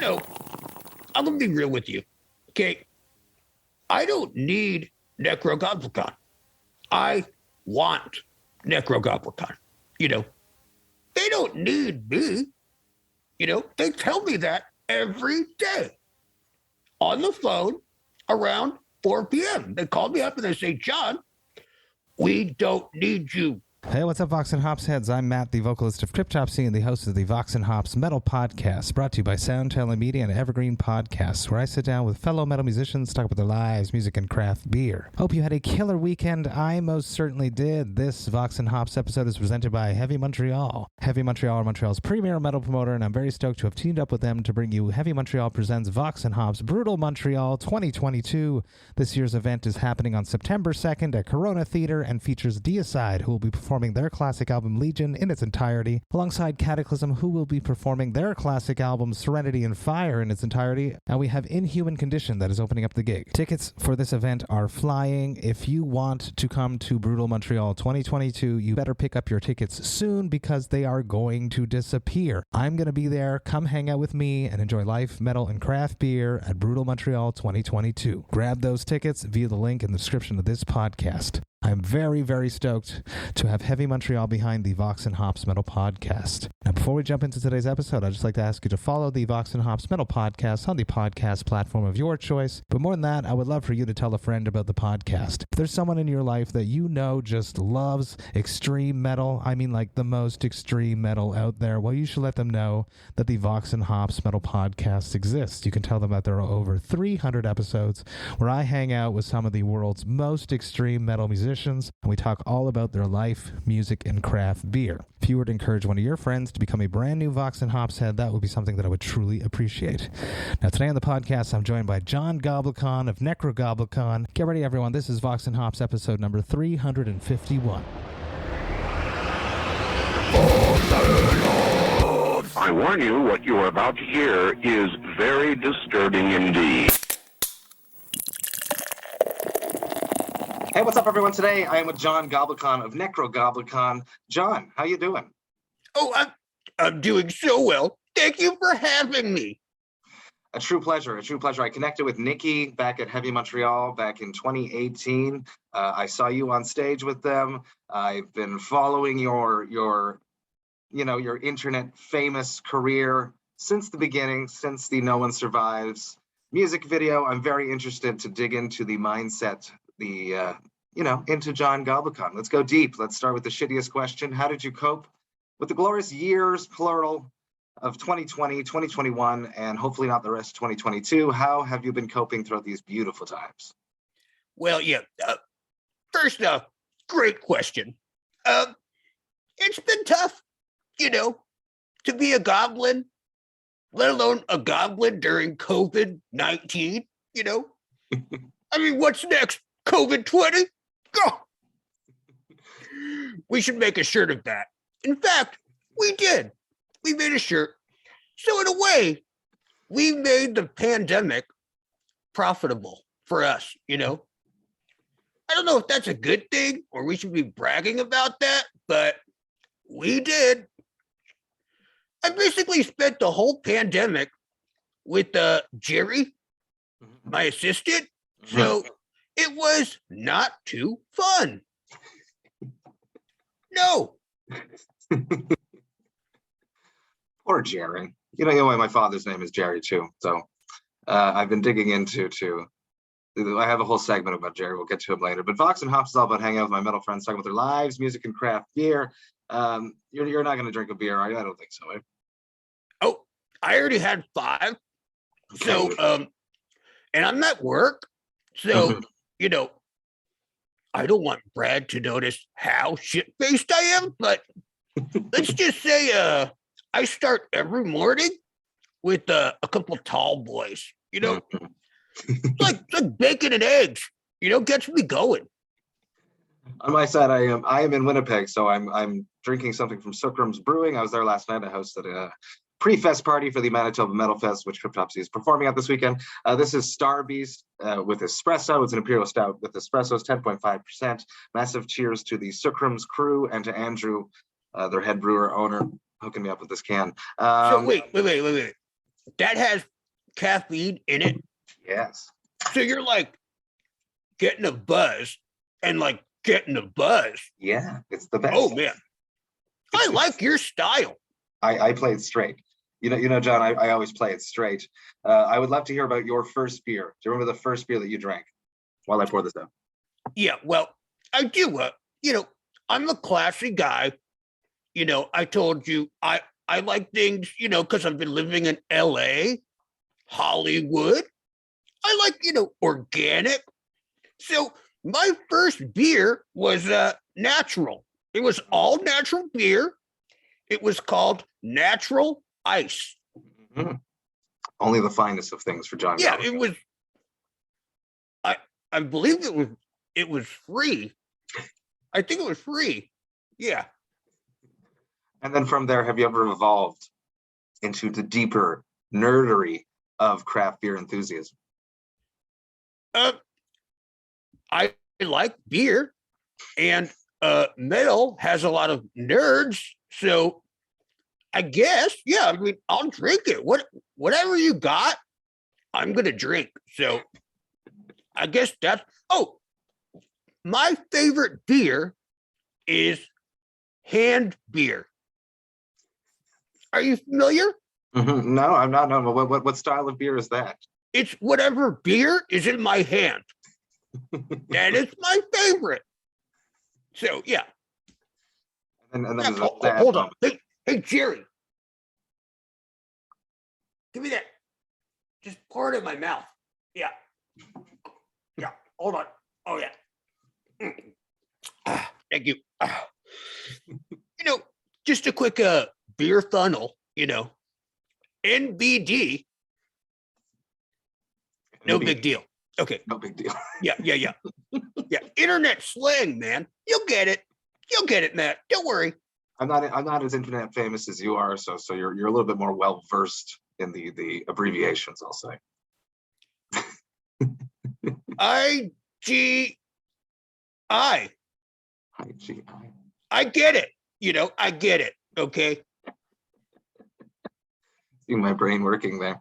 I'm going to be real with you. Okay. I don't need Nekrogoblikon. I want Nekrogoblikon. They don't need me. They tell me that every day on the phone around 4 p.m. They call me up and they say, John, we don't need you. Hey, what's up, Vox and Hops heads? I'm Matt, the vocalist of Cryptopsy and the host of the Vox and Hops Metal Podcast, brought to you by Soundtelling Media and Evergreen Podcasts, where I sit down with fellow metal musicians, talk about their lives, music, and craft beer. Hope you had a killer weekend. I most certainly did. This Vox and Hops episode is presented by Heavy Montreal. Heavy Montreal are Montreal's premier metal promoter, and I'm very stoked to have teamed up with them to bring you Heavy Montreal presents Vox and Hops Brutal Montreal 2022. This year's event is happening on September 2nd at Corona Theater and features Deicide, who will be performing their classic album Legion in its entirety, alongside Cataclysm, who will be performing their classic album Serenity and Fire in its entirety, and we have Inhuman Condition that is opening up the gig. Tickets for this event are flying. If you want to come to Brutal Montreal 2022, you better pick up your tickets soon because they are going to disappear. I'm going to be there. Come hang out with me and enjoy life, metal, and craft beer at Brutal Montreal 2022. Grab those tickets via the link in the description of this podcast. I'm very, very stoked to have Heavy Montreal behind the Vox and Hops Metal Podcast. Now, before we jump into today's episode, I'd just like to ask you to follow the Vox and Hops Metal Podcast on the podcast platform of your choice. But more than that, I would love for you to tell a friend about the podcast. If there's someone in your life that you know just loves extreme metal, I mean like the most extreme metal out there, well, you should let them know that the Vox and Hops Metal Podcast exists. You can tell them that there are over 300 episodes where I hang out with some of the world's most extreme metal musicians, and we talk all about their life, music, and craft beer. If you were to encourage one of your friends to become a brand new Vox and Hops head, that would be something that I would truly appreciate. Now, today on the podcast, I'm joined by John Goblikon of Nekrogoblikon. Get ready, everyone. This is Vox and Hops episode number 351. I warn you, what you are about to hear is very disturbing indeed. Hey, what's up, everyone? Today, I am with John Goblikon of Nekrogoblikon. John, how you doing? Oh, I'm doing so well. Thank you for having me. A true pleasure, a true pleasure. I connected with Nikki back at Heavy Montreal back in 2018. I saw you on stage with them. I've been following your internet famous career since the beginning, since the No One Survives music video. I'm very interested to dig into the mindset, into John Goblikon. Let's go deep. Let's start with the shittiest question. How did you cope with the glorious years, plural, of 2020, 2021, and hopefully not the rest of 2022? How have you been coping throughout these beautiful times? Well, yeah. First off, great question. It's been tough, to be a goblin, let alone a goblin during COVID-19, I mean, what's next? COVID-20? Go! We should make a shirt of that. In fact, we did. We made a shirt. So in a way, we made the pandemic profitable for us, I don't know if that's a good thing or we should be bragging about that, but we did. I basically spent the whole pandemic with Jerry, my assistant. So it was not too fun. No. Poor Jerry. You know, my father's name is Jerry too. So I've been digging into I have a whole segment about Jerry. We'll get to him later. But Vox and Hops is all about hanging out with my metal friends, talking about their lives, music, and craft beer. You're not going to drink a beer, are you? I don't think so. Eh? Oh, I already had 5. Okay. So, and I'm at work. So, I don't want Brad to notice how shit-faced I am, but let's just say I start every morning with a couple of tall boys, like bacon and eggs, gets me going. On my side, I am in Winnipeg, so I'm drinking something from Sookrams Brewing. I was there last night. I hosted a pre-fest party for the Manitoba Metal Fest, which Cryptopsy is performing at this weekend. This is Star Beast with Espresso. It's an Imperial Stout with Espresso. It's 10.5%. Massive cheers to the Sookrams crew and to Andrew, their head brewer owner, hooking me up with this can. So wait. that has caffeine in it. Yes. So you're like getting a buzz and like getting a buzz. Yeah, it's the best. Oh man. I like your style. I play it straight. John, I always play it straight. I would love to hear about your first beer. Do you remember the first beer that you drank while I pour this out? Yeah, well, I do. I'm a classy guy. I told you I like things, because I've been living in LA, Hollywood. I like, organic. So my first beer was natural. It was all natural beer. It was called Natural Ice. Mm-hmm. Only the finest of things for John. Yeah, Goblikon. it was. I believe it was free. I think it was free. Yeah. And then from there, have you ever evolved into the deeper nerdery of craft beer enthusiasm? I like beer, and metal has a lot of nerds, so I guess, yeah, I mean, I'll drink it. Whatever you got, I'm gonna drink. So I guess my favorite beer is hand beer. Are you familiar? Mm-hmm. No, I'm not. No, what style of beer is that? It's whatever beer is in my hand. And it's my favorite. So yeah. And then there's hold on. Hey, Jerry. Give me that. Just pour it in my mouth. Yeah. Yeah. Hold on. Oh yeah. Thank you. Just a quick beer funnel, NBD. No big deal. Okay. No big deal. Yeah. Yeah. Internet slang, man. You'll get it. You'll get it, Matt. Don't worry. I'm not as internet famous as you are, so you're a little bit more well versed in the abbreviations, I'll say. IGI. IGI. I get it. I get it. Okay. See my brain working there.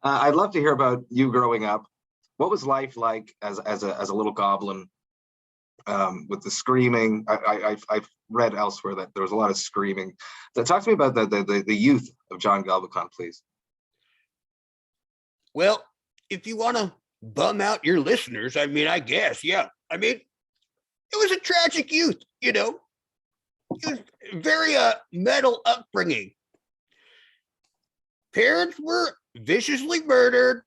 I'd love to hear about you growing up. What was life like as a little goblin with the screaming? I've read elsewhere that there was a lot of screaming. So talk to me about the youth of John Goblikon, please. Well, if you want to bum out your listeners, I mean, I guess, yeah. I mean, it was a tragic youth, It was very metal upbringing. Parents were viciously murdered.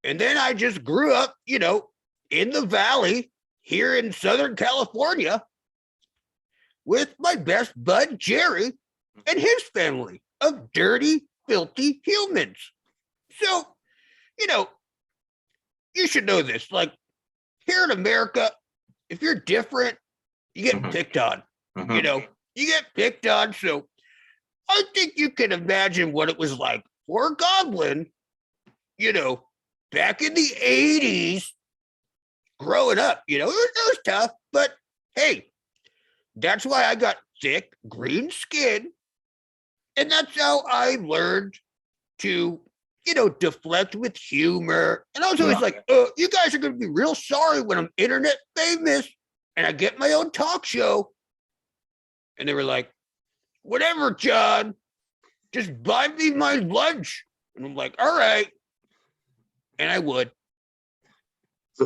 And then I just grew up, in the valley here in Southern California with my best bud, Jerry, and his family of dirty, filthy humans. So, you should know this. Like, here in America, if you're different, you get picked on. Mm-hmm. You get picked on. So I think you can imagine what it was like for a goblin, back in the 80s, growing up. It was tough, but hey, that's why I got thick green skin. And that's how I learned to, deflect with humor. And I was always like, you guys are going to be real sorry when I'm internet famous and I get my own talk show. And they were like, whatever, John, just buy me my lunch. And I'm like, all right. And I would. So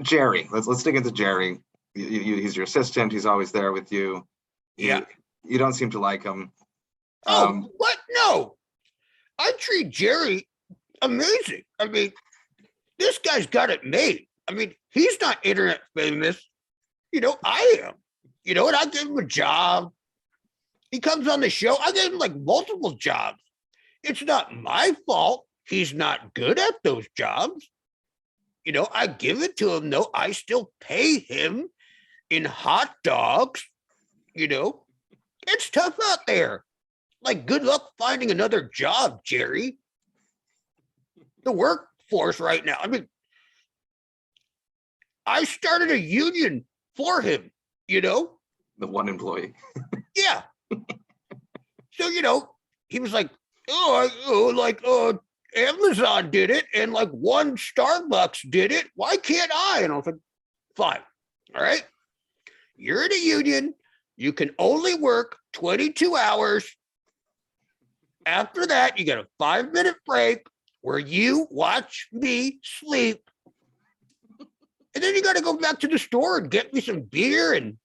Jerry, let's dig into Jerry. He's your assistant. He's always there with you. Yeah. You don't seem to like him. What? No. I treat Jerry amazing. I mean, this guy's got it made. I mean, he's not internet famous. I am. And I gave him a job. He comes on the show. I gave him like multiple jobs. It's not my fault he's not good at those jobs. I give it to him, though. I still pay him in hot dogs. It's tough out there. Like, good luck finding another job, Jerry. The workforce right now. I mean, I started a union for him, The one employee. Yeah. So, he was like, Amazon did it, and like one Starbucks did it. Why can't I? And I was like, fine. All right. You're in a union. You can only work 22 hours. After that, you get a 5-minute break where you watch me sleep. And then you got to go back to the store and get me some beer and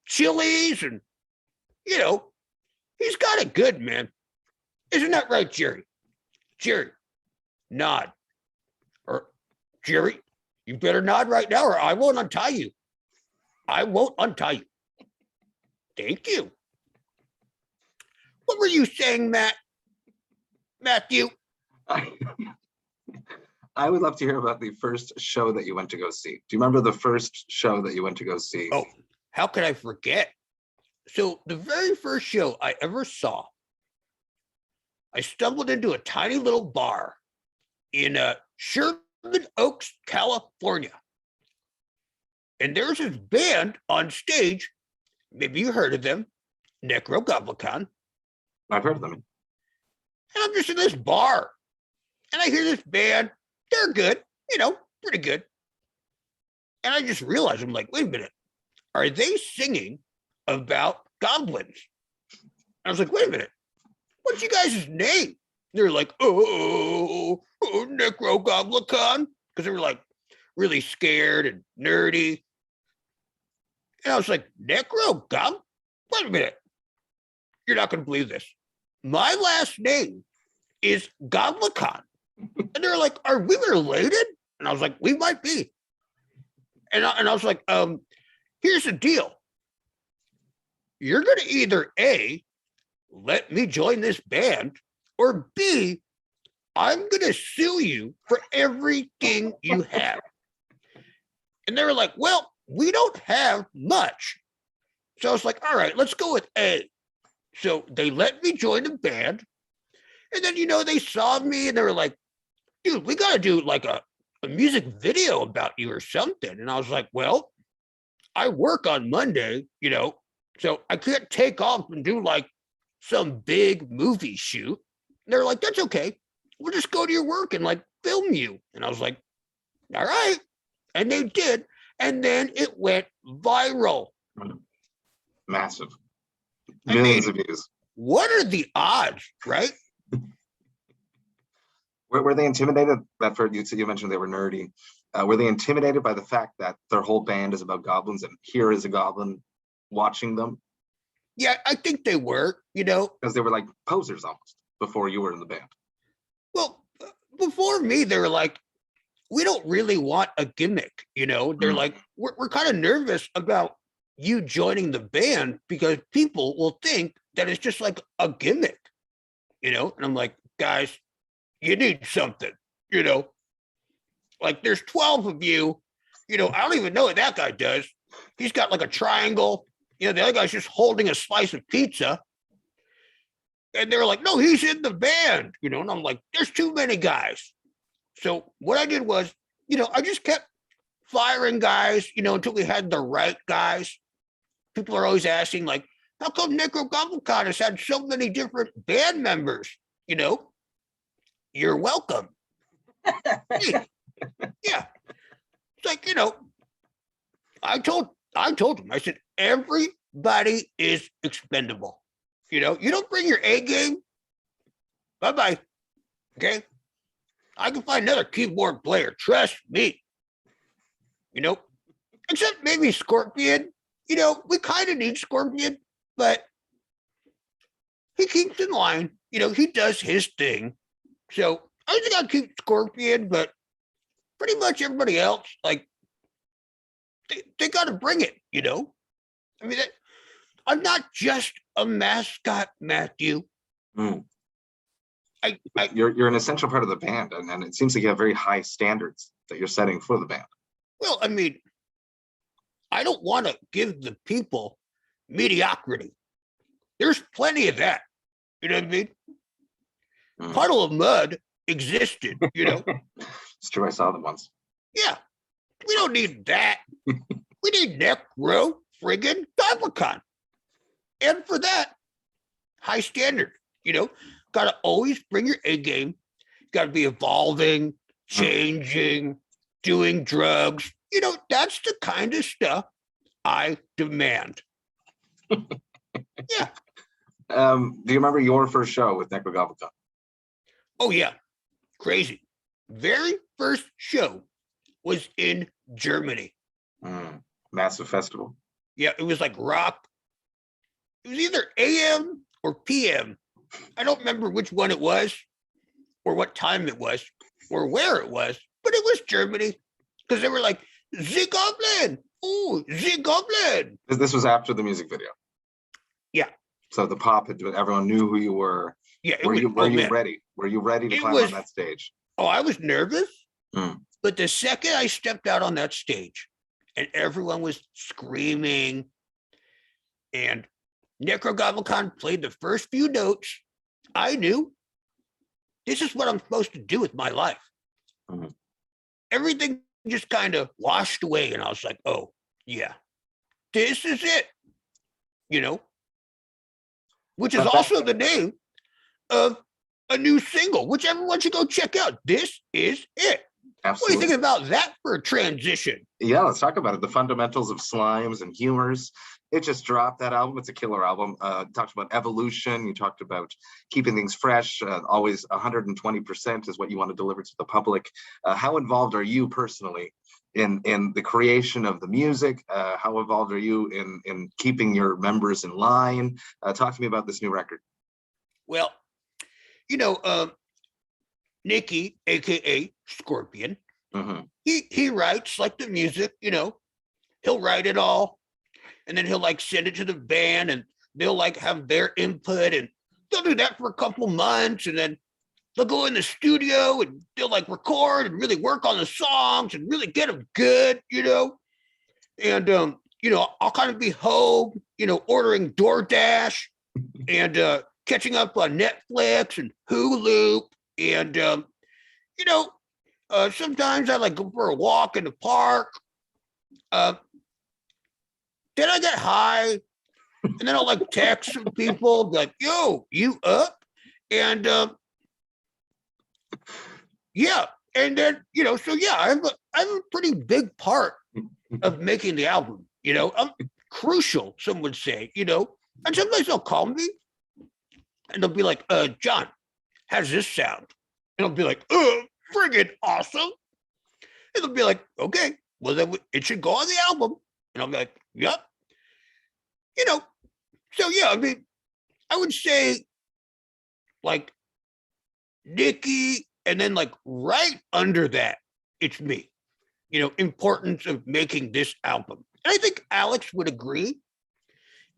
chilies. And, he's got it good, man. Isn't that right, Jerry? Jerry, nod. Or, Jerry, you better nod right now or I won't untie you. I won't untie you. Thank you. What were you saying, Matthew? I would love to hear about the first show that you went to go see. Do you remember the first show that you went to go see? Oh, how could I forget? So the very first show I ever saw, I stumbled into a tiny little bar in Sherman Oaks, California. And there's this band on stage. Maybe you heard of them, Nekrogoblikon. I've heard of them. And I'm just in this bar. And I hear this band. They're good, pretty good. And I just realized, I'm like, wait a minute. Are they singing about goblins? And I was like, wait a minute. What's you guys' name? They're like, Nekrogoblikon. Because they were like really scared and nerdy. And I was like, Necro? Wait a minute. You're not going to believe this. My last name is Goblikon. And they're like, are we related? And I was like, we might be. And I was like, here's the deal. You're going to either A, let me join this band, or B, I'm going to sue you for everything you have. And they were like, well, we don't have much. So I was like, all right, let's go with A. So they let me join the band. And then, they saw me and they were like, dude, we got to do like a music video about you or something. And I was like, well, I work on Monday, so I can't take off and do like some big movie shoot. And they're like, that's okay. We'll just go to your work and like film you. And I was like, all right. And they did. And then it went viral. Massive. Millions of views. What are the odds, right? Were they intimidated? That for you mentioned they were nerdy. Were they intimidated by the fact that their whole band is about goblins and here is a goblin watching them? Yeah, I think they were, Because they were like posers almost before you were in the band. Well, before me, they were like, we don't really want a gimmick, They're like, we're kind of nervous about you joining the band because people will think that it's just like a gimmick, And I'm like, guys, you need something, Like there's 12 of you, I don't even know what that guy does. He's got like a triangle. The other guy's just holding a slice of pizza. And they're like, no, he's in the band, And I'm like, there's too many guys. So what I did was, I just kept firing guys, until we had the right guys. People are always asking, like, how come Nekrogoblikon has had so many different band members? You're welcome. Yeah. It's like, I told him, I said, everybody is expendable. You don't bring your A game. Bye-bye. Okay. I can find another keyboard player. Trust me. Except maybe Scorpion. We kind of need Scorpion, but he keeps in line. He does his thing. So I think I'll keep Scorpion, but pretty much everybody else, like, they got to bring it, I mean, I'm not just a mascot, Matthew. You're an essential part of the band, and it seems like you have very high standards that you're setting for the band. Well, I mean, I don't want to give the people mediocrity. There's plenty of that. You know what I mean? Puddle of Mud existed, It's true, I saw them once. Yeah. We don't need that. We need Necro friggin' Goblikon. And for that, high standard, got to always bring your A game. Got to be evolving, changing, doing drugs. You know, that's the kind of stuff I demand. Yeah. Do you remember your first show with Nekrogoblikon? Oh, yeah. Crazy. Very first show was in Germany. Massive festival. Yeah, it was like rock. It was either AM or PM. I don't remember which one it was or what time it was or where it was, but it was Germany because they were like, the Goblin. Oh, the Goblin. This was after the music video. Yeah. So the pop had, everyone knew who you were. Yeah. Were you ready? Were you ready to climb on that stage? Oh, I was nervous. But the second I stepped out on that stage and everyone was screaming and Nekrogoblikon played the first few notes, I knew this is what I'm supposed to do with my life. Everything just kind of washed away. And I was like, oh, yeah, this is it, you know, which is also the name of a new single, which everyone should go check out. This is it. Absolutely. What do you think about that for a transition? Yeah, let's talk about it. The Fundamentals of Slimes and Humours. It just dropped, that album. It's a killer album. Talked about evolution. You talked about keeping things fresh. Always 120% is what you want to deliver to the public. How involved are you personally in the creation of the music? How involved are you in keeping your members in line? Talk to me about this new record. Well, you know, Nicky, aka Scorpion, he writes like the music, you know, he'll write it all and then he'll like send it to the band and they'll like have their input and they'll do that for a couple months and then they'll go in the studio and they'll like record and really work on the songs and really get them good, you know. And you know, I'll kind of be home, you know, ordering DoorDash and catching up on Netflix and Hulu. And, you know, sometimes I like go for a walk in the park. Then I get high and then I'll like text some people like, yo, you up? And yeah. And then, you know, so yeah, I'm a pretty big part of making the album, you know. I'm crucial, some would say, you know. And sometimes they'll call me and they'll be like, John, how's this sound? And I'll be like, friggin' awesome. And they'll be like, okay, well, then it should go on the album. And I'll be like, yep. You know, so yeah, I mean, I would say like Nicky, and then like right under that, it's me, you know, importance of making this album. And I think Alex would agree,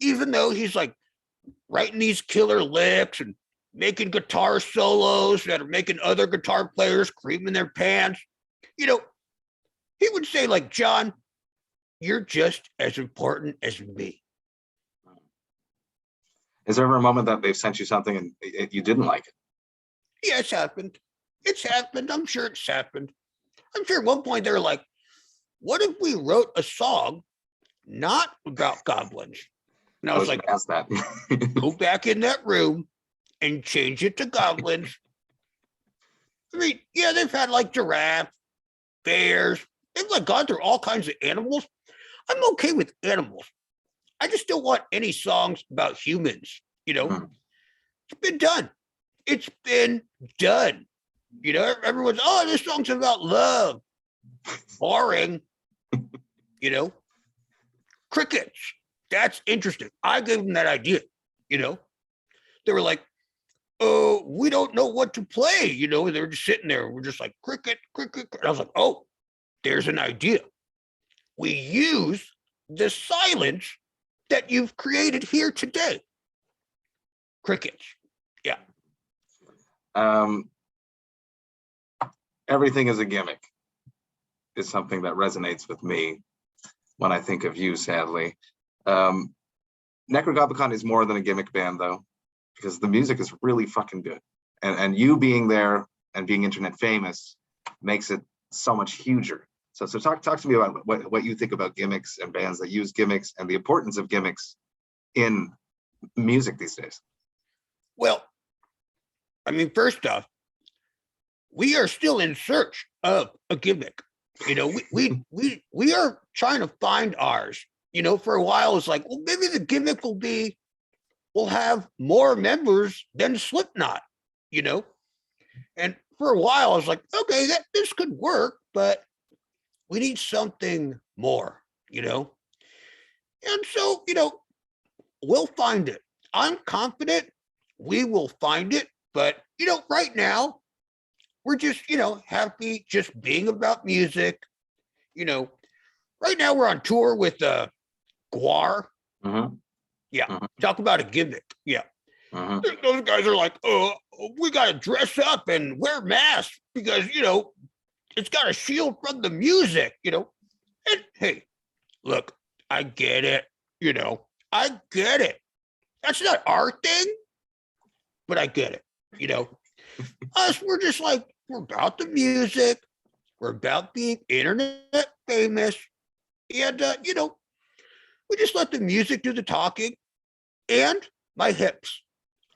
even though he's like writing these killer licks and making guitar solos that are making other guitar players cream in their pants. You know, he would say like, John, you're just as important as me. Is there ever a moment that they've sent you something and you didn't like it? Yeah, it's happened. It's happened. I'm sure it's happened. I'm sure at one point they were like, what if we wrote a song not about goblins? And I was like, ask that. go back in that room and change it to goblins. I mean, yeah, they've had like giraffes, bears. They've like gone through all kinds of animals. I'm okay with animals. I just don't want any songs about humans, you know. It's been done. It's been done. You know, everyone's, oh, this song's about love. Boring. You know. Crickets. That's interesting. I gave them that idea, you know. They were like, oh, we don't know what to play, you know. They were just sitting there. We're just like, cricket, cricket. And I was like, oh, there's an idea. We use the silence that you've created here today. Crickets. Yeah. Everything is a gimmick is something that resonates with me when I think of you, sadly. Nekrogoblikon is more than a gimmick band, though, because the music is really fucking good. And you being there and being internet famous makes it so much huger. So talk to me about what you think about gimmicks and bands that use gimmicks and the importance of gimmicks in music these days. Well, I mean, first off, we are still in search of a gimmick. You know, we are trying to find ours. You know, for a while it's like, well, maybe the gimmick will have more members than Slipknot, you know? And for a while I was like, okay, this could work, but we need something more, you know? And so, you know, we'll find it. I'm confident we will find it, but you know, right now we're just, you know, happy just being about music. You know, right now we're on tour with GWAR. Mm-hmm. Yeah. Mhm. Talk about a gimmick. Yeah. Mhm. Those guys are like, oh, we got to dress up and wear masks because, you know, it's got a shield from the music, you know. And hey, look, I get it. You know, I get it. That's not our thing, but I get it. You know, us, we're just like, we're about the music. We're about being internet famous. And, you know, we just let the music do the talking and my hips.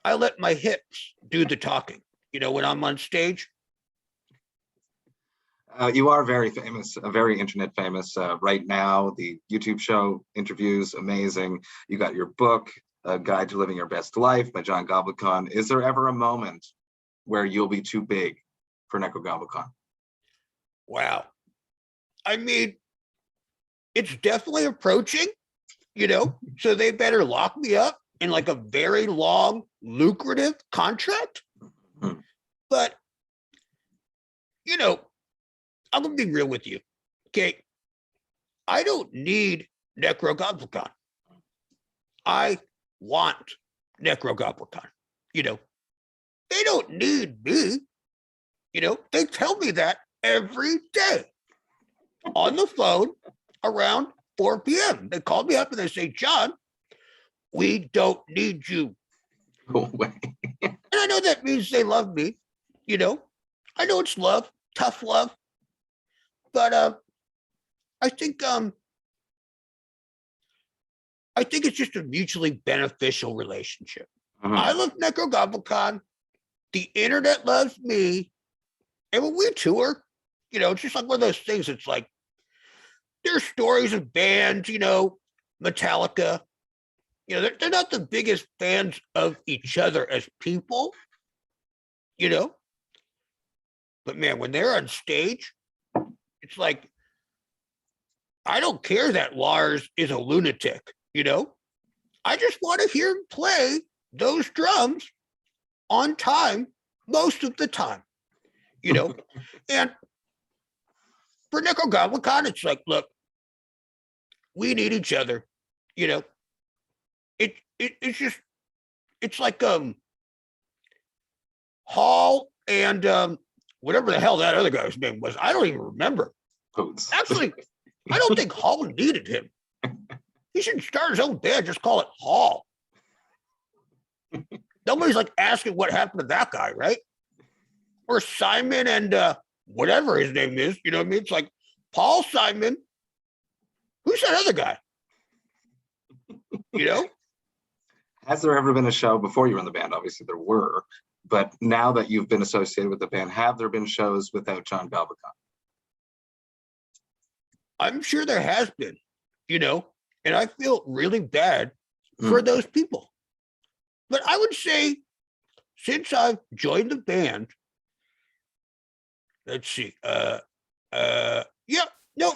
I let my hips do the talking, you know, when I'm on stage. You are very famous, very internet famous right now. The YouTube show interviews, amazing. You got your book, A Guide to Living Your Best Life by John Goblikon. Is there ever a moment where you'll be too big for Nekrogoblikon? Wow. I mean, it's definitely approaching, you know, so they better lock me up in like a very long, lucrative contract. Hmm. But, you know, I'm going to be real with you. Okay. I don't need Nekrogoblikon. I want Nekrogoblikon. You know, they don't need me. You know, they tell me that every day on the phone around 4 p.m. They call me up and they say, John, we don't need you. Go away. And I know that means they love me. You know, I know it's love, tough love. But I think it's just a mutually beneficial relationship. Mhm. I love Nekrogoblikon. The internet loves me. And when we tour, you know, it's just like one of those things. It's like there's stories of bands, you know, Metallica. You know, they're not the biggest fans of each other as people, you know. But man, when they're on stage, it's like, I don't care that Lars is a lunatic, you know. I just want to hear him play those drums on time most of the time, you know. And for Nekrogoblikon, it's like, look, we need each other, you know. It's just, it's like Hall and whatever the hell that other guy's name was. I don't even remember. Boots. Actually, I don't think Hall needed him. He should start his own band, just call it Hall. Nobody's like asking what happened to that guy, right? Or Simon and whatever his name is, you know what I mean? It's like Paul Simon. Who's that other guy? You know? Has there ever been a show before you were in the band? Obviously there were, but now that you've been associated with the band, have there been shows without John Goblikon? I'm sure there has been, you know, and I feel really bad for those people. But I would say since I've joined the band, let's see, yeah, no,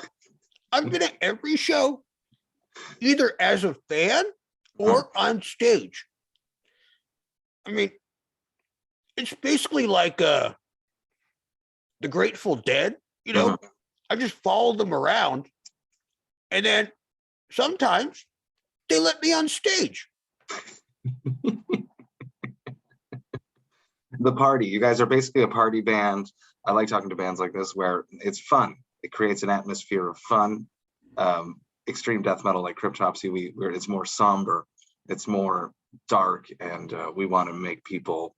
I've been at every show, either as a fan or on stage. I mean, it's basically like the Grateful Dead, you know. I just follow them around, and then sometimes they let me on stage. The party. You guys are basically a party band. I like talking to bands like this where it's fun. It creates an atmosphere of fun. Extreme death metal like Cryptopsy, where it's more somber, it's more dark, and we want to make people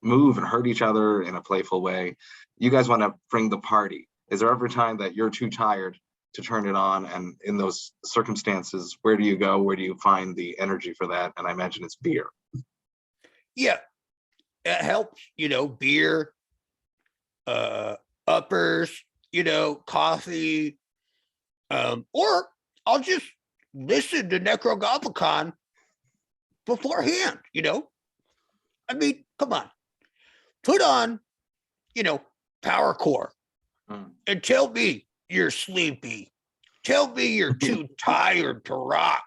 move and hurt each other in a playful way. You guys want to bring the party. Is there ever a time that you're too tired to turn it on? And in those circumstances, where do you go? Where do you find the energy for that? And I imagine it's beer. Yeah. it helps, beer, uppers, coffee, or I'll just listen to Nekrogoblikon beforehand, I mean, come on, put on, power core and tell me you're sleepy. Tell me you're too tired to rock.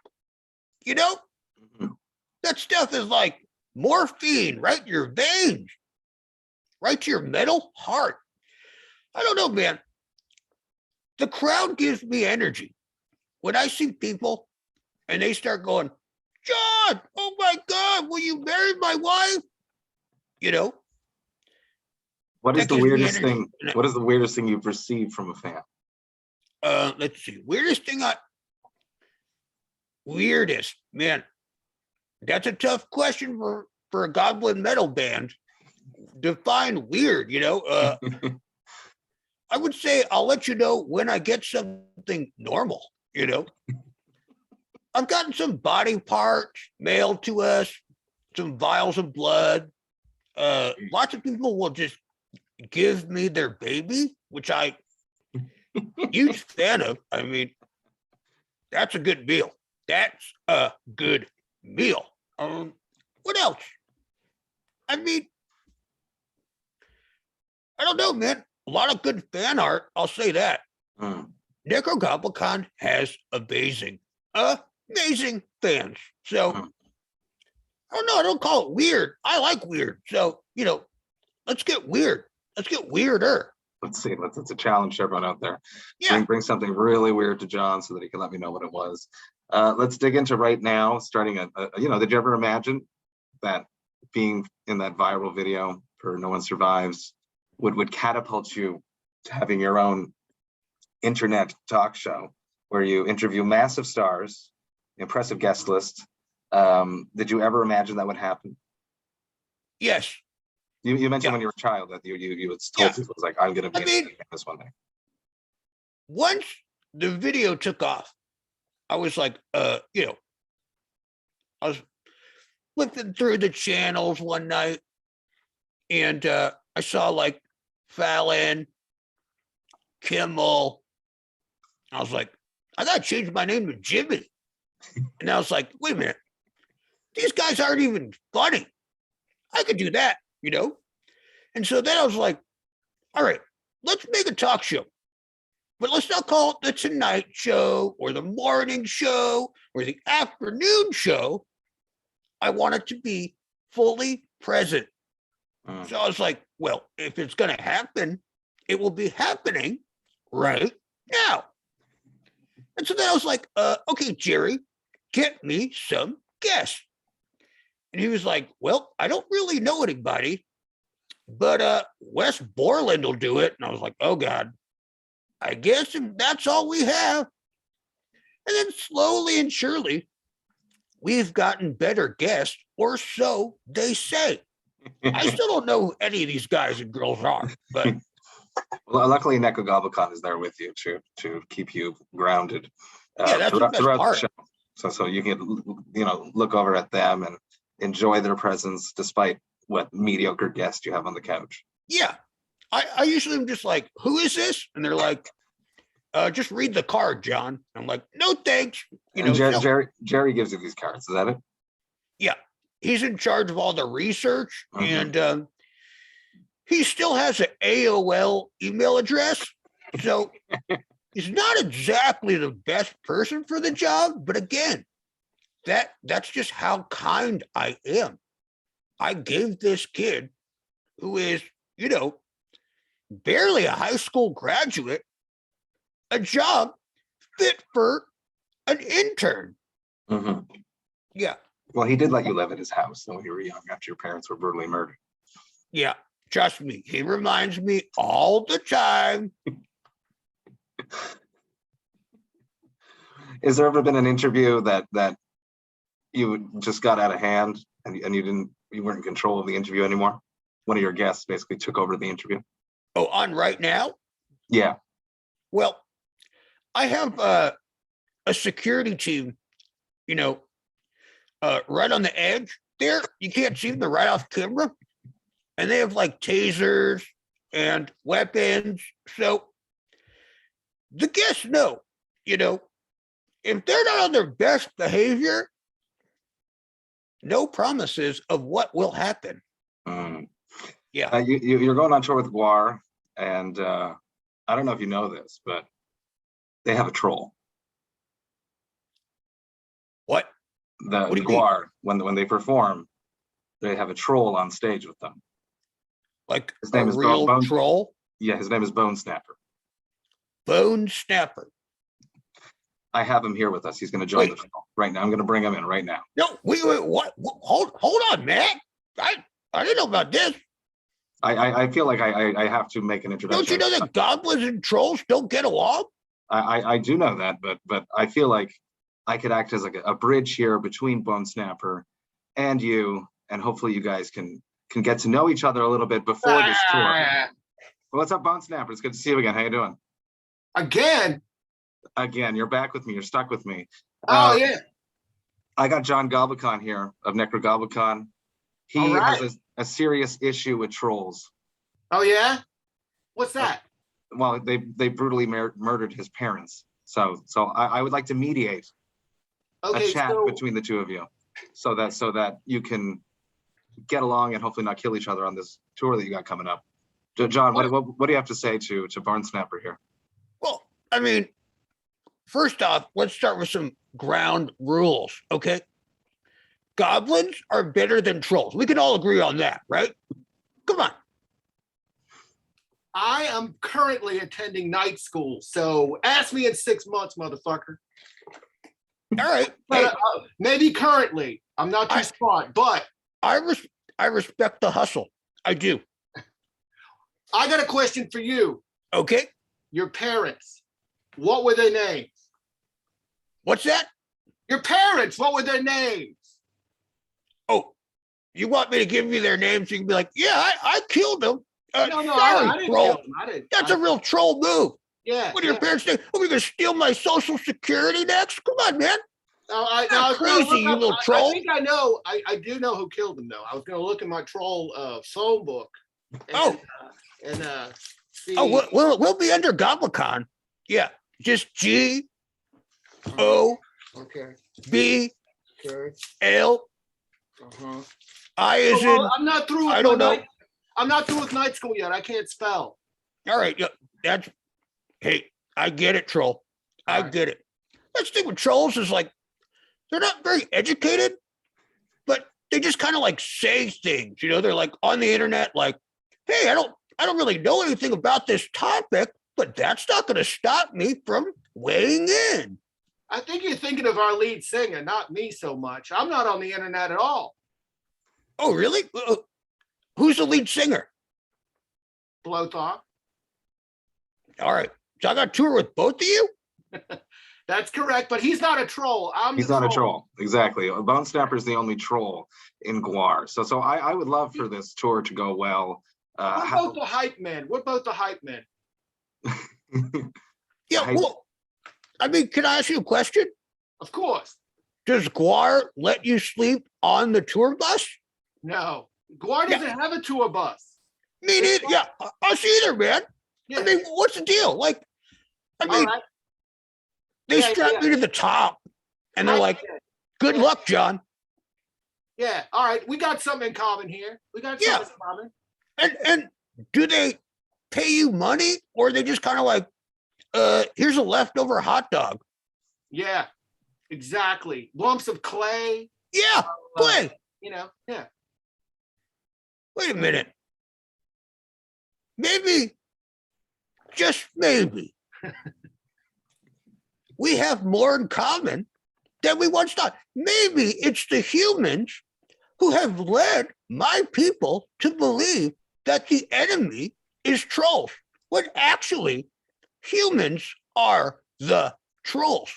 That stuff is like morphine right in your veins, right to your metal heart. I don't know, man. The crowd gives me energy. When I see people and they start going, John, oh my God, will you marry my wife? What is that the gives me weirdest energy. thing? What is the weirdest thing you've received from a fan? Let's see. Weirdest, man. That's a tough question for a Goblin metal band. Define weird, I would say I'll let you know when I get something normal, I've gotten some body parts mailed to us, some vials of blood. Lots of people will just give me their baby, which I huge fan of. I mean, that's a good meal. That's a good meal. What else? I mean, I don't know, man. A lot of good fan art. I'll say that. Nekrogoblikon has amazing fans. So I don't know. I don't call it weird. I like weird. So, let's get weird. Let's get weirder. Let's see. It's a challenge to everyone out there. Yeah. Bring something really weird to John so that he can let me know what it was. Let's dig into right now, starting did you ever imagine that being in that viral video for No One Survives would catapult you to having your own internet talk show where you interview massive stars, impressive guest list? Did you ever imagine that would happen? Yes. You mentioned when you were a child that you had told people, it was like, I'm going to be in this one day. Once the video took off, I was like, I was flipping through the channels one night and I saw like Fallon, Kimmel. I was like, I got to change my name to Jimmy. And I was like, wait a minute. These guys aren't even funny. I could do that, And so then I was like, all right, let's make a talk show. But let's not call it the Tonight Show or the Morning Show or the Afternoon Show. I want it to be fully present. So I was like, well, if it's going to happen, it will be happening right now. And so then I was like, okay, Jerry, get me some guests. And he was like, well, I don't really know anybody, but Wes Borland will do it. And I was like, oh God, I guess that's all we have. And then slowly and surely, we've gotten better guests, or so they say. I still don't know who any of these guys and girls are, but well, luckily Nekrogoblikon is there with you to keep you grounded that's the best part. The show. So you can look over at them and enjoy their presence despite what mediocre guest you have on the couch. Yeah, I usually am just like, who is this? And they're like, just read the card, John. I'm like, no thanks. Jerry gives you these cards. Is that it? Yeah, he's in charge of all the research, and he still has an AOL email address. So he's not exactly the best person for the job. But again, that's just how kind I am. I gave this kid who is, barely a high school graduate, a job fit for an intern. Yeah. Well, he did let you live at his house when you were young after your parents were brutally murdered. Yeah. Trust me. He reminds me all the time. Has there ever been an interview that you just got out of hand and you weren't in control of the interview anymore? One of your guests basically took over the interview. Oh, on Right Now? Yeah. Well, I have a security team, right on the edge there. You can't see them right off camera. and they have like tasers and weapons. So the guests know, if they're not on their best behavior, no promises of what will happen. Yeah. You're going on tour with GWAR, and I don't know if you know this, but they have a troll. What? The GWAR, when they perform, they have a troll on stage with them. Like his name a is real troll? Yeah, his name is Bone Snapper. Bone Snapper. I have him here with us. He's going to join the show right now. I'm going to bring him in right now. No, wait, what? Hold on, man. I didn't know about this. I feel like I have to make an introduction. Don't you know that goblins and trolls don't get along? I do know that, but I feel like I could act as like a bridge here between Bone Snapper and you, and hopefully you guys can get to know each other a little bit before this tour. Well, what's up, Bone Snapper? It's good to see you again. How you doing? Again, you're back with me. You're stuck with me. Yeah. I got John Goblikon here of Nekrogoblikon. He has a serious issue with trolls. Oh yeah? What's that? Well, they brutally murdered his parents. So I would like to mediate a chat between the two of you, so that you can get along and hopefully not kill each other on this tour that you got coming up. John, what do you have to say to Bone Snapper here? Well, I mean, first off, let's start with some ground rules, okay? Goblins are better than trolls. We can all agree on that, right? Come on. I am currently attending night school, so ask me in 6 months, motherfucker. All right. But, maybe currently. I'm not too smart, but I respect the hustle. I do. I got a question for you. Okay. Your parents, what were their names? What's that? Your parents, what were their names? Oh, you want me to give you their names? You can be like, yeah, I killed them. No, sorry, I didn't troll. kill them. That's a real troll move. Yeah. What do your parents think? Are we going to steal my Social Security next? Come on, man. I was crazy, you little troll. I think I know. I do know who killed them, though. I was going to look in my troll phone book. And, see. Oh, we'll be under Goblikon. Yeah, just GOBLL. I is in. I'm not through. With I don't know. I'm not through with night school yet. I can't spell. All right, that's. Hey, I get it, troll. I get it. That's the thing with trolls is like they're not very educated, but they just kind of like say things. They're like on the internet, like, hey, I don't really know anything about this topic, but that's not going to stop me from weighing in. I think you're thinking of our lead singer, not me so much. I'm not on the internet at all. Oh, really? Who's the lead singer? Blowthop. All right. So I got to tour with both of you? That's correct, but he's not a troll. He's not a troll. Exactly. Bone Snapper is the only troll in GWAR. So I would love for this tour to go well. We're both the hype men. We're both the hype men. Yeah, well, I mean, can I ask you a question? Of course. Does GWAR let you sleep on the tour bus? No. GWAR doesn't have a tour bus. Me neither. Yeah, us either, man. Yeah. I mean, what's the deal? Like, I mean, they strap me to the top, and they're like, good luck, John. Yeah, all right. We got something in common here. We got something in common. And do they pay you money, or are they just kind of like, here's a leftover hot dog? Yeah, exactly. Lumps of clay. Yeah, clay. Yeah. Wait a minute. Maybe, just maybe, we have more in common than we once thought. Maybe it's the humans who have led my people to believe that the enemy is trolls, when actually humans are the trolls.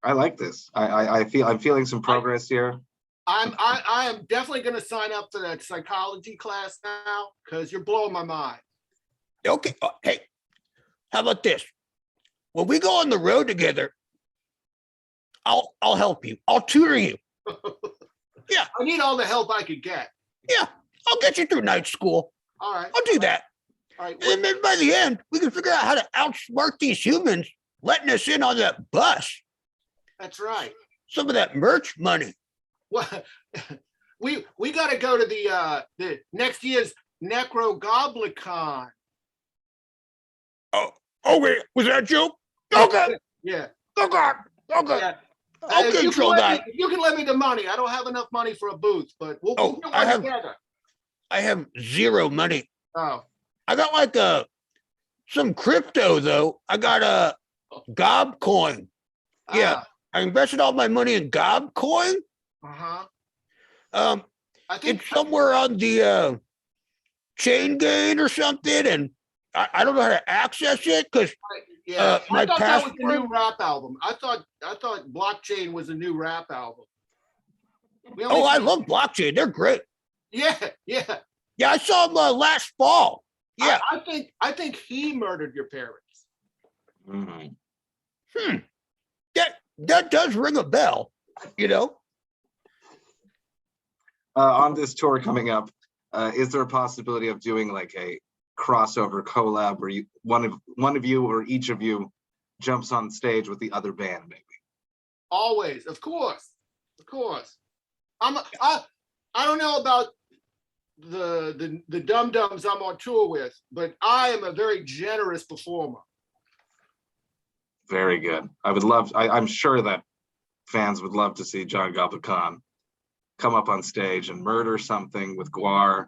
I like this. I'm feeling some progress here. I am definitely going to sign up for that psychology class now because you're blowing my mind. Okay. Hey, how about this? When we go on the road together, I'll help you. I'll tutor you. Yeah. I need all the help I could get. Yeah, I'll get you through night school. All right. I'll do that. All right. And then maybe by the end, we can figure out how to outsmart these humans letting us in on that bus. That's right. Some of that merch money. Well, we got to go to the next year's Nekrogoblikon. Oh wait, was that a joke? Okay. Yeah. Oh God. Okay. Yeah. I'll control that. You can lend me the money. I don't have enough money for a booth, but we'll get one together. I have zero money. Oh. I got like some crypto though. I got a Gob coin. Yeah. I invested all my money in Gob coin. Uh-huh. I think it's somewhere on the chain gain or something, and I don't know how to access it because I thought that was the new rap album. I thought Blockchain was a new rap album. I love Blockchain. They're great. Yeah. Yeah, I saw them last fall. Yeah. I think he murdered your parents. Mhm. That does ring a bell, you know. On this tour coming up, is there a possibility of doing like a crossover collab where one of you or each of you jumps on stage with the other band, maybe? Always, of course. I don't know about the dum-dums I'm on tour with, but I am a very generous performer. Very good. I'm sure that fans would love to see John Goblikon come up on stage and murder something with GWAR,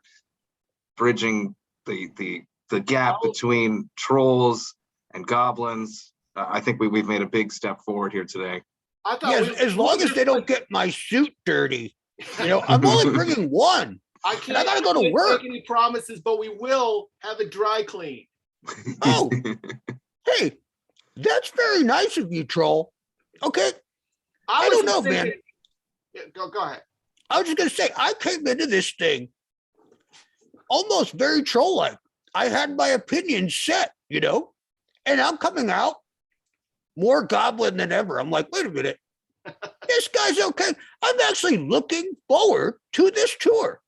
bridging the gap between trolls and goblins. I think we've made a big step forward here today. As long as they don't get my suit dirty. You know, I'm only bringing one. I gotta go to work. Make any promises, but we will have it dry clean. Oh, hey, that's very nice of you, troll. Okay, I don't know, man. Go ahead. I was just gonna say, I came into this thing almost very troll-like. I had my opinion set, you know, and I'm coming out more goblin than ever. I'm like, wait a minute, this guy's okay. I'm actually looking forward to this tour.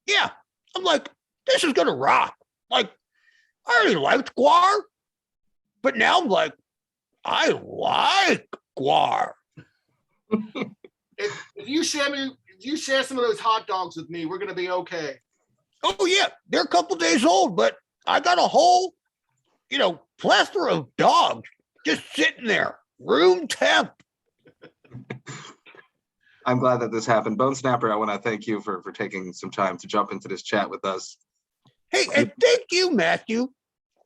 Yeah, I'm like, this is gonna rock. Like, I already liked GWAR, but now I'm like, I like GWAR. If you share some of those hot dogs with me, we're gonna be okay. Oh yeah, they're a couple days old, but I got a whole, plethora of dogs just sitting there, room temp. I'm glad that this happened. Bone Snapper, I want to thank you for taking some time to jump into this chat with us. Hey, and thank you, Matthew,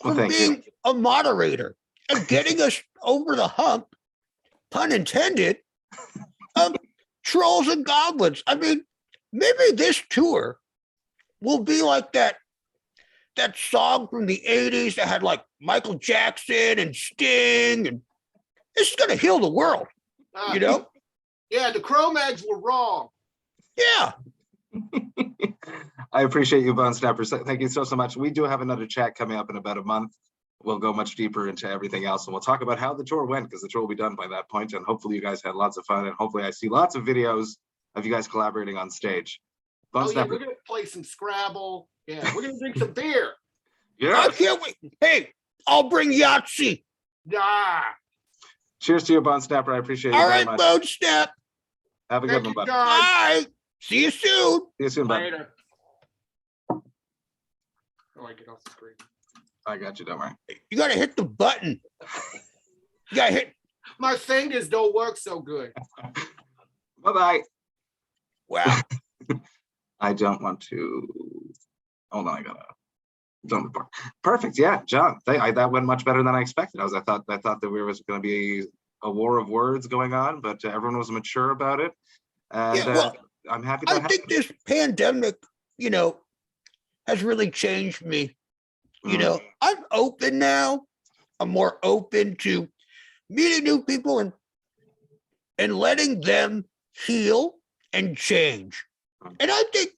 for being a moderator and getting us over the hump, pun intended, of trolls and goblins. I mean, maybe this tour will be like that song from the 80s that had like Michael Jackson and Sting, and this is going to heal the world, you know? Yeah, the Cro-Mags were wrong. Yeah. I appreciate you, Bone Snapper. Thank you so much. We do have another chat coming up in about a month. We'll go much deeper into everything else, and we'll talk about how the tour went, because the tour will be done by that point, and hopefully you guys had lots of fun, and hopefully I see lots of videos of you guys collaborating on stage. Bone Snapper. We're going to play some Scrabble. Yeah, we're going to drink some beer. Yeah. I can't wait. Hey, I'll bring Yahtzee. Yeah. Cheers to you, Bone Snapper. I appreciate it very much. All right, Bone Snap. Have a good one, bud. Bye. See you soon. See you soon, bud. Later. Oh, I get off the screen. I got you. Don't worry. You got to hit the button. You got to hit. My fingers don't work so good. Bye-bye. Wow. I don't want to. Hold on, I gotta. Don't report. Perfect. Yeah, John. That went much better than I expected. I thought that there was going to be a war of words going on, but everyone was mature about it. And I'm happy. I think this pandemic, has really changed me. I'm open now. I'm more open to meeting new people and letting them heal and change. And I think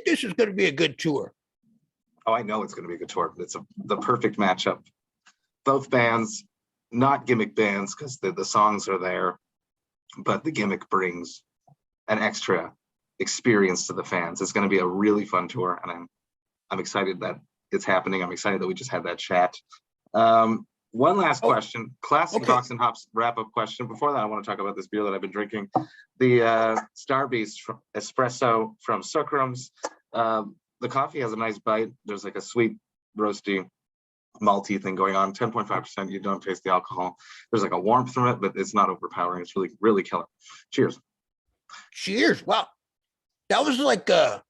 this is going to be a good tour. Oh, I know it's going to be a good tour. It's the perfect matchup. Both bands, not gimmick bands, because the songs are there, but the Gimmick brings an extra experience to the fans. It's going to be a really fun tour, and I'm excited that it's happening. I'm excited that we just had that chat. One last question, classic Vox and Hops wrap-up question. Before that, I want to talk about this beer that I've been drinking, the Star Beast Espresso from Sookrams. The coffee has a nice bite. There's like a sweet, roasty, malty thing going on. 10.5%. You don't taste the alcohol. There's like a warmth from it, but it's not overpowering. It's really, really killer. Cheers. Cheers. Wow. That was like that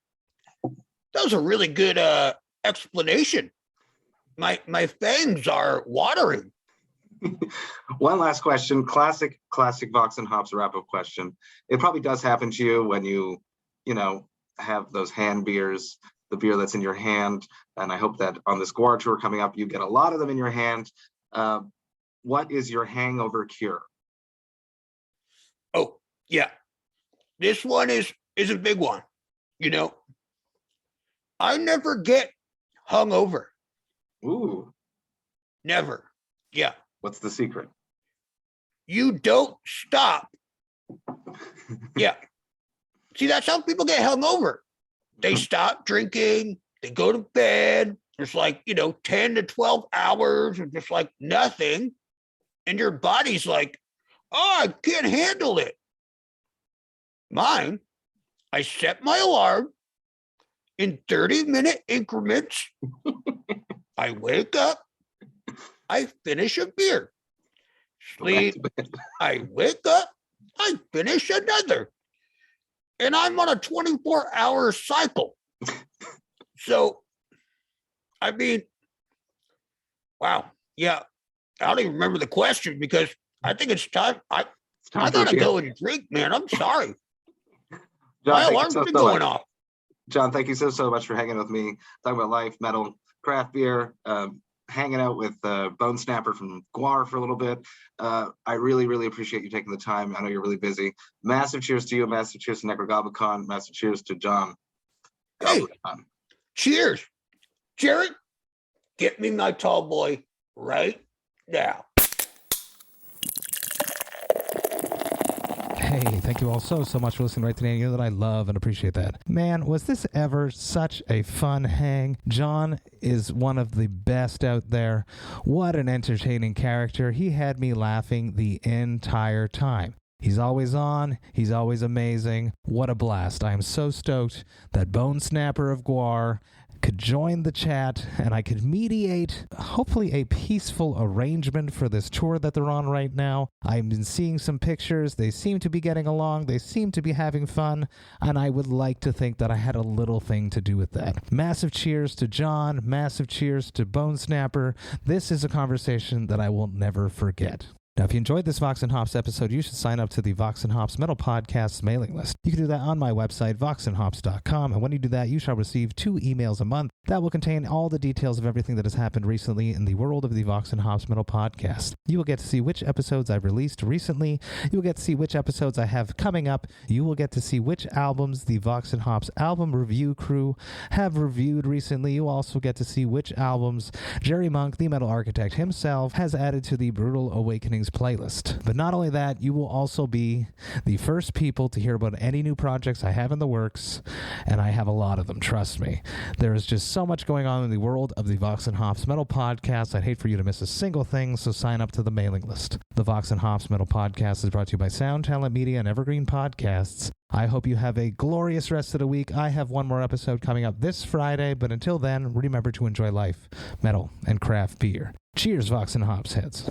was a really good explanation. My fangs are watering. One last question, classic Vox and Hops wrap-up question. It probably does happen to you when you have those hand beers, the beer that's in your hand, and I hope that on this GWAR tour coming up, you get a lot of them in your hand. What is your hangover cure? Oh, yeah. This one is a big one. I never get hungover. Ooh. Never. Yeah. What's the secret? You don't stop. Yeah. See, that's how people get hungover. They stop drinking, they go to bed. It's like, 10 to 12 hours of just like nothing. And your body's like, oh, I can't handle it. Mine, I set my alarm in 30-minute increments. I wake up, I finish a beer, sleep, I wake up, I finish another. And I'm on a 24-hour cycle. So, I mean, wow. Yeah. I don't even remember the question because I think it's time. I gotta go and drink, man. I'm sorry. John, my alarm's been going off. John, thank you so much for hanging with me, talking about life, metal, craft beer, hanging out with Bone Snapper from GWAR for a little bit. I really, really appreciate you taking the time. I know you're really busy. Massive cheers to you. Massive cheers to Nekrogoblikon. Massive cheers to John. Hey, cheers. Jared, get me my tall boy right now. Hey, thank you all so much for listening right today. You know that I love and appreciate that. Man, was this ever such a fun hang? John is one of the best out there. What an entertaining character. He had me laughing the entire time. He's always on. He's always amazing. What a blast. I am so stoked that Bone Snapper of GWAR could join the chat and I could mediate hopefully a peaceful arrangement for this tour that they're on right now. I've been seeing some pictures. They seem to be getting along. They seem to be having fun. And I would like to think that I had a little thing to do with that. Massive cheers to John. Massive cheers to Bone Snapper. This is a conversation that I will never forget. Now, if you enjoyed this Vox and Hops episode, you should sign up to the Vox and Hops Metal Podcasts mailing list. You can do that on my website, voxandhops.com, and when you do that, you shall receive 2 emails a month that will contain all the details of everything that has happened recently in the world of the Vox and Hops Metal Podcast. You will get to see which episodes I've released recently. You will get to see which episodes I have coming up. You will get to see which albums the Vox and Hops album review crew have reviewed recently. You also get to see which albums Jerry Monk, the metal architect himself, has added to the Brutal Awakenings playlist. But not only that, you will also be the first people to hear about any new projects I have in the works, and I have a lot of them, trust me. There is just so much going on in the world of the Vox and Hops Metal Podcast. I'd hate for you to miss a single thing, so sign up to the mailing list. The Vox and Hops Metal Podcast is brought to you by Sound Talent Media and Evergreen Podcasts. I hope you have a glorious rest of the week. I have one more episode coming up this Friday, but until then, remember to enjoy life, metal, and craft beer. Cheers, Vox and Hops heads.